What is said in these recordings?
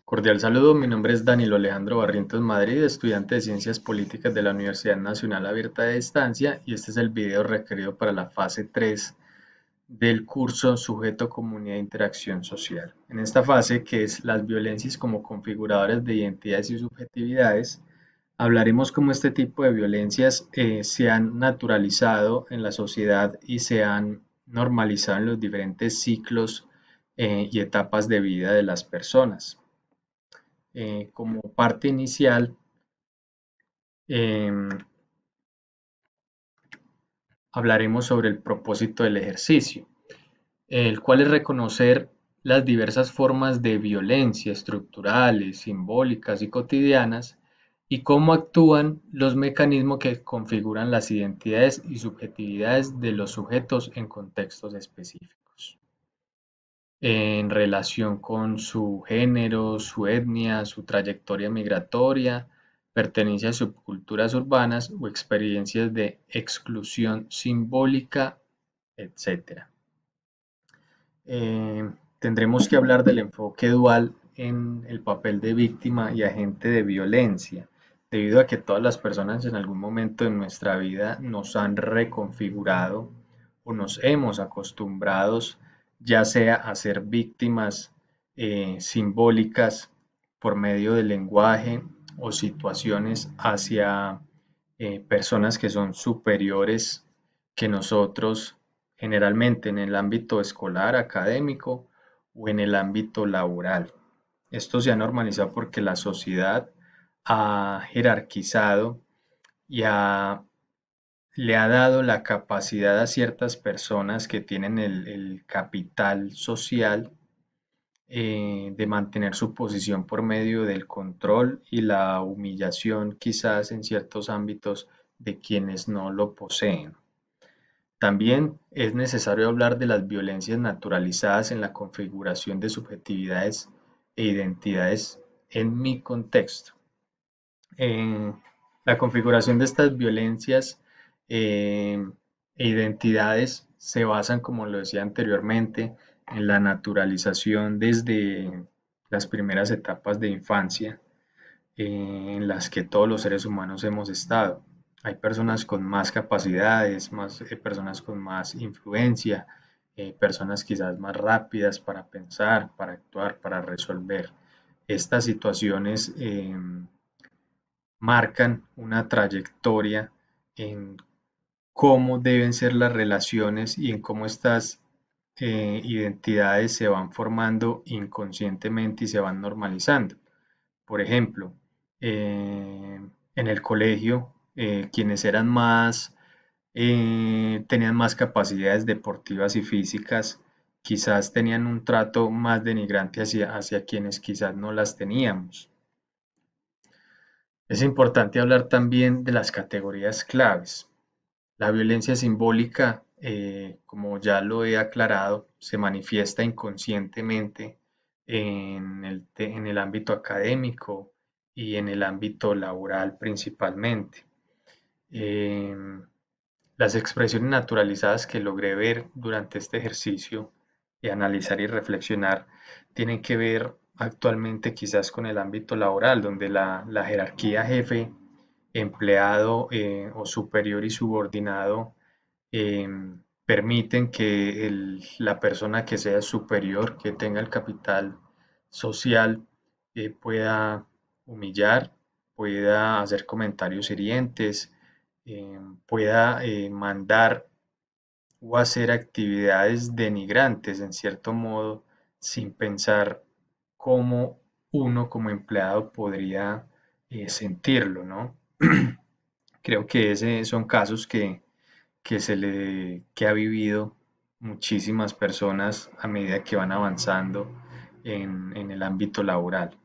Cordial saludo, mi nombre es Danilo Alejandro Barrientos Madrid, estudiante de Ciencias Políticas de la Universidad Nacional Abierta de Distancia, y este es el video requerido para la fase 3 del curso Sujeto, Comunidad e Interacción Social. En esta fase, que es las violencias como configuradores de identidades y subjetividades, hablaremos cómo este tipo de violencias se han naturalizado en la sociedad y se han normalizado en los diferentes ciclos y etapas de vida de las personas. Como parte inicial, em, hablaremos sobre el propósito del ejercicio, el cual es reconocer las diversas formas de violencia estructurales, simbólicas y cotidianas y cómo actúan los mecanismos que configuran las identidades y subjetividades de los sujetos en contextos específicos, en relación con su género, su etnia, su trayectoria migratoria, pertenencia a subculturas urbanas o experiencias de exclusión simbólica, etc. Eh, Tendremos que hablar del enfoque dual en el papel de víctima y agente de violencia, debido a que todas las personas en algún momento de nuestra vida nos han reconfigurado o nos hemos acostumbrados ya sea a ser víctimas simbólicas por medio del lenguaje o situaciones hacia personas que son superiores que nosotros, generalmente en el ámbito escolar, académico o en el ámbito laboral. Esto se ha normalizado porque la sociedad ha jerarquizado y le ha dado la capacidad a ciertas personas que tienen el capital social de mantener su posición por medio del control y la humillación quizás en ciertos ámbitos de quienes no lo poseen. También es necesario hablar de las violencias naturalizadas en la configuración de subjetividades e identidades en mi contexto. La configuración de estas violencias e identidades se basan, como lo decía anteriormente, en la naturalización desde las primeras etapas de infancia en las que todos los seres humanos hemos estado. Hay personas con más capacidades, personas con más influencia, personas quizás más rápidas para pensar, para actuar, para resolver. Estas situaciones marcan una trayectoria en cómo deben ser las relaciones y en cómo estas identidades se van formando inconscientemente y se van normalizando. Por ejemplo, en el colegio, quienes eran más, tenían más capacidades deportivas y físicas, quizás tenían un trato más denigrante hacia quienes quizás no las teníamos. Es importante hablar también de las categorías claves. La violencia simbólica, como ya lo he aclarado, se manifiesta inconscientemente en el ámbito académico y en el ámbito laboral principalmente. Em, las expresiones naturalizadas que logré ver durante este ejercicio y analizar y reflexionar tienen que ver actualmente quizás con el ámbito laboral, donde la jerarquía jefe, empleado o superior y subordinado permiten que la persona que sea superior, que tenga el capital social, pueda humillar, pueda hacer comentarios hirientes, pueda mandar o hacer actividades denigrantes en cierto modo sin pensar cómo uno como empleado podría sentirlo, ¿no? Creo que ese son casos que ha vivido muchísimas personas a medida que van avanzando en el ámbito laboral.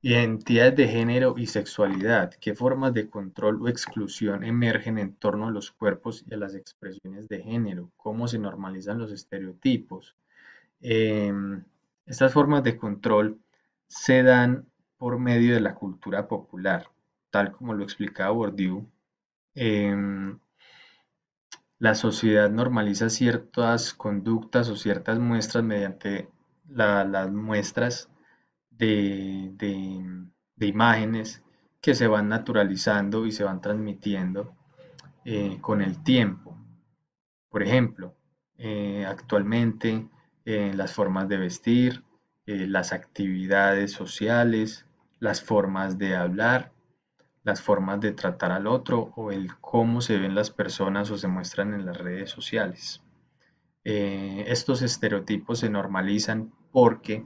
Identidades de género y sexualidad. ¿Qué formas de control o exclusión emergen en torno a los cuerpos y a las expresiones de género? ¿Cómo se normalizan los estereotipos? Em, Estas formas de control se dan por medio de la cultura popular, tal como lo explicaba Bourdieu. Em, la sociedad normaliza ciertas conductas o ciertas muestras mediante las muestras de imágenes que se van naturalizando y se van transmitiendo con el tiempo. Por ejemplo, actualmente las formas de vestir, las actividades sociales, las formas de hablar, las formas de tratar al otro o el cómo se ven las personas o se muestran en las redes sociales. Estos estereotipos se normalizan porque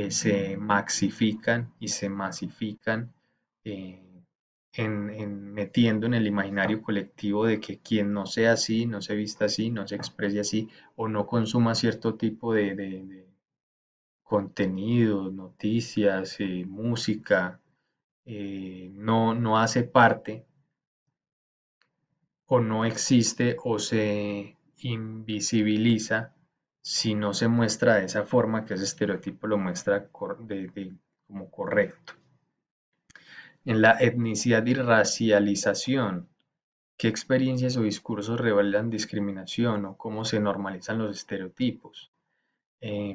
se maxifican y se masifican eh, metiendo en el imaginario colectivo de que quien no sea así, no se vista así, no se exprese así o no consuma cierto tipo de contenido, noticias, música, no hace parte o no existe o se invisibiliza si no se muestra de esa forma que ese estereotipo lo muestra como correcto. En la etnicidad y racialización, ¿qué experiencias o discursos revelan discriminación o cómo se normalizan los estereotipos?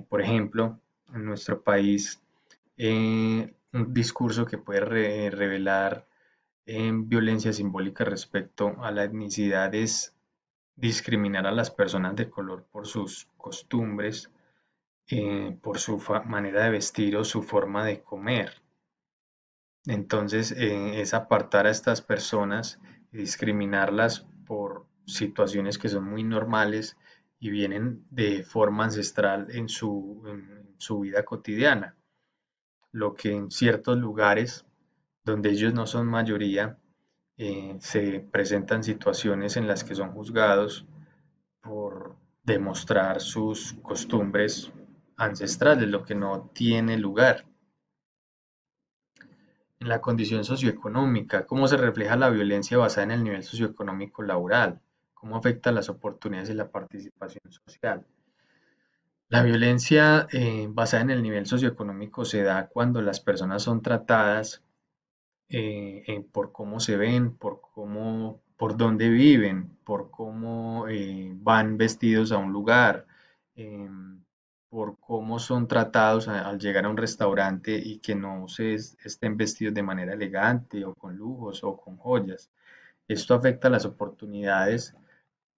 Por ejemplo, en nuestro país, un discurso que puede revelar violencia simbólica respecto a la etnicidad es discriminar a las personas de color por sus costumbres, por su manera de vestir o su forma de comer. Entonces, es apartar a estas personas y discriminarlas por situaciones que son muy normales y vienen de forma ancestral en su vida cotidiana. Lo que en ciertos lugares donde ellos no son mayoría, se presentan situaciones en las que son juzgados por demostrar sus costumbres ancestrales, lo que no tiene lugar. En la condición socioeconómica, ¿cómo se refleja la violencia basada en el nivel socioeconómico laboral? ¿Cómo afecta las oportunidades y la participación social? La violencia basada en el nivel socioeconómico se da cuando las personas son tratadas por cómo se ven, por dónde viven, por cómo van vestidos a un lugar, por cómo son tratados al llegar a un restaurante y que no estén vestidos de manera elegante o con lujos o con joyas. Esto afecta las oportunidades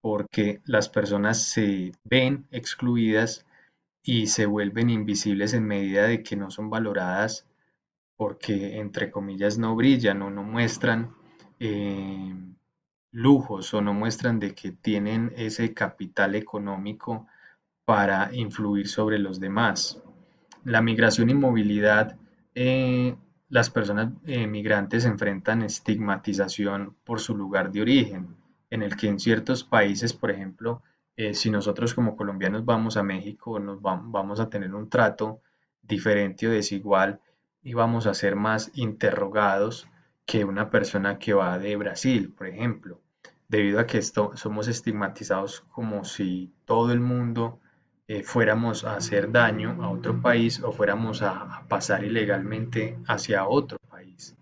porque las personas se ven excluidas y se vuelven invisibles en medida de que no son valoradas porque, entre comillas, no brillan o no muestran eh, lujos o no muestran de que tienen ese capital económico para influir sobre los demás. La migración y movilidad, las personas migrantes enfrentan estigmatización por su lugar de origen, en el que en ciertos países, por ejemplo, si nosotros como colombianos vamos a México, vamos a tener un trato diferente o desigual y vamos a ser más interrogados que una persona que va de Brasil, por ejemplo, debido a que somos estigmatizados como si todo el mundo fuéramos a hacer daño a otro país o fuéramos a pasar ilegalmente hacia otro país.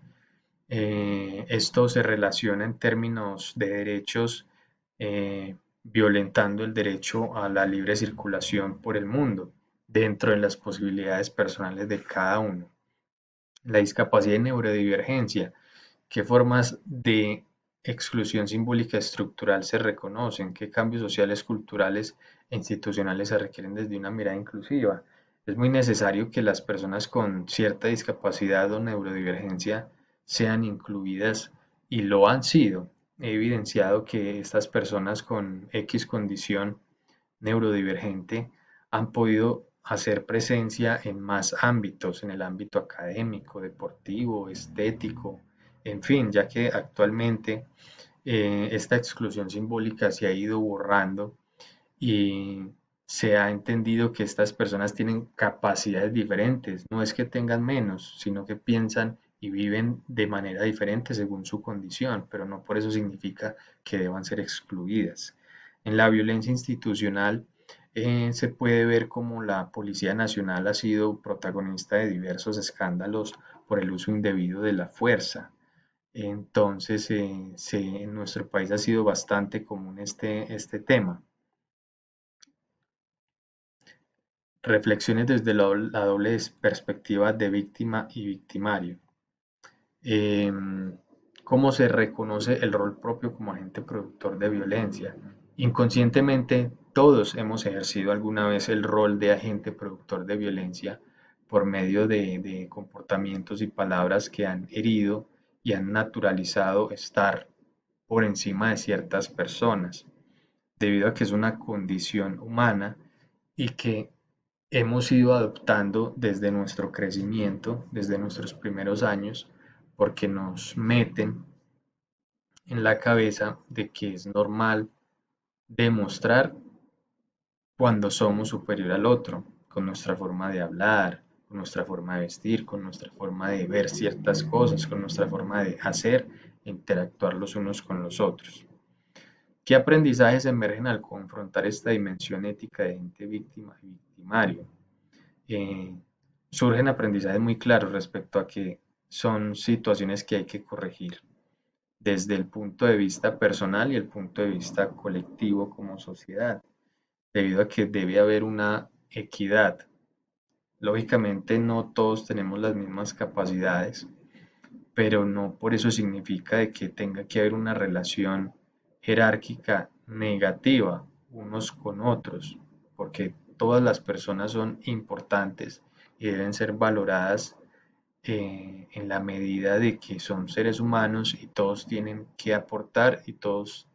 Esto se relaciona en términos de derechos, violentando el derecho a la libre circulación por el mundo, dentro de las posibilidades personales de cada uno. La discapacidad y neurodivergencia. ¿Qué formas de exclusión simbólica estructural se reconocen? ¿Qué cambios sociales, culturales e institucionales se requieren desde una mirada inclusiva? Es muy necesario que las personas con cierta discapacidad o neurodivergencia sean incluidas y lo han sido. He evidenciado que estas personas con X condición neurodivergente han podido hacer presencia en más ámbitos, en el ámbito académico, deportivo, estético, en fin, ya que actualmente esta exclusión simbólica se ha ido borrando y se ha entendido que estas personas tienen capacidades diferentes. No es que tengan menos, sino que piensan y viven de manera diferente según su condición, pero no por eso significa que deban ser excluidas. En la violencia institucional se puede ver como la Policía Nacional ha sido protagonista de diversos escándalos por el uso indebido de la fuerza. Entonces, en nuestro país ha sido bastante común este tema. Reflexiones desde la doble perspectiva de víctima y victimario. Em, ¿Cómo se reconoce el rol propio como agente productor de violencia? Inconscientemente, todos hemos ejercido alguna vez el rol de agente productor de violencia por medio de comportamientos y palabras que han herido y han naturalizado estar por encima de ciertas personas, debido a que es una condición humana y que hemos ido adoptando desde nuestro crecimiento, desde nuestros primeros años, porque nos meten en la cabeza de que es normal demostrar cuando somos superior al otro, con nuestra forma de hablar, con nuestra forma de vestir, con nuestra forma de ver ciertas cosas, con nuestra forma de hacer e interactuar los unos con los otros. ¿Qué aprendizajes emergen al confrontar esta dimensión ética de gente víctima y victimario? eh, Surgen aprendizajes muy claros respecto a que son situaciones que hay que corregir desde el punto de vista personal y el punto de vista colectivo como sociedad, debido a que debe haber una equidad. Lógicamente no todos tenemos las mismas capacidades, pero no por eso significa de que tenga que haber una relación jerárquica negativa unos con otros, porque todas las personas son importantes y deben ser valoradas en la medida de que son seres humanos y todos tienen que aportar y todos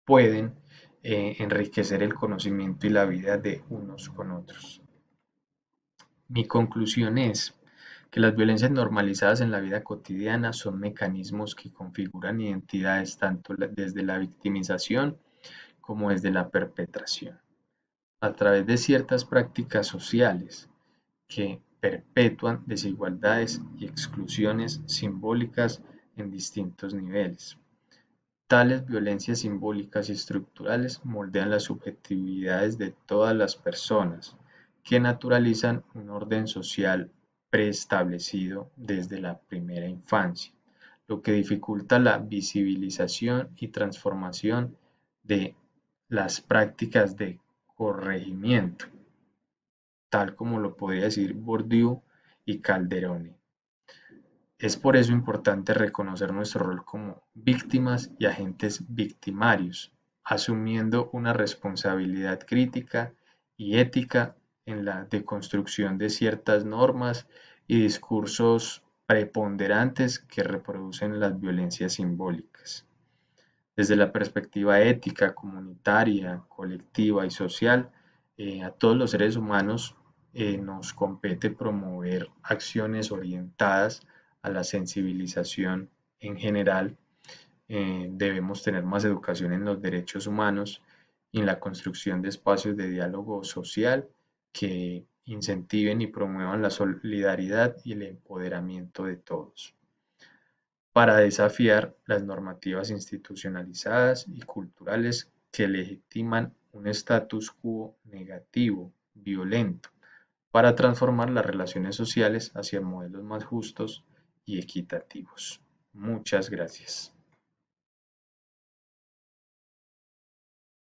pueden enriquecer el conocimiento y la vida de unos con otros. Mi conclusión es que las violencias normalizadas en la vida cotidiana son mecanismos que configuran identidades tanto desde la victimización como desde la perpetración, a través de ciertas prácticas sociales que perpetúan desigualdades y exclusiones simbólicas en distintos niveles. Tales violencias simbólicas y estructurales moldean las subjetividades de todas las personas, que naturalizan un orden social preestablecido desde la primera infancia, lo que dificulta la visibilización y transformación de las prácticas de corregimiento, tal como lo podría decir Bourdieu y Calderone. Es por eso importante reconocer nuestro rol como víctimas y agentes victimarios, asumiendo una responsabilidad crítica y ética en la deconstrucción de ciertas normas y discursos preponderantes que reproducen las violencias simbólicas. Desde la perspectiva ética, comunitaria, colectiva y social, a todos los seres humanos nos compete promover acciones orientadas a la sensibilización en general. Debemos tener más educación en los derechos humanos y en la construcción de espacios de diálogo social que incentiven y promuevan la solidaridad y el empoderamiento de todos, para desafiar las normativas institucionalizadas y culturales que legitiman un status quo negativo, violento, para transformar las relaciones sociales hacia modelos más justos y equitativos. Muchas gracias.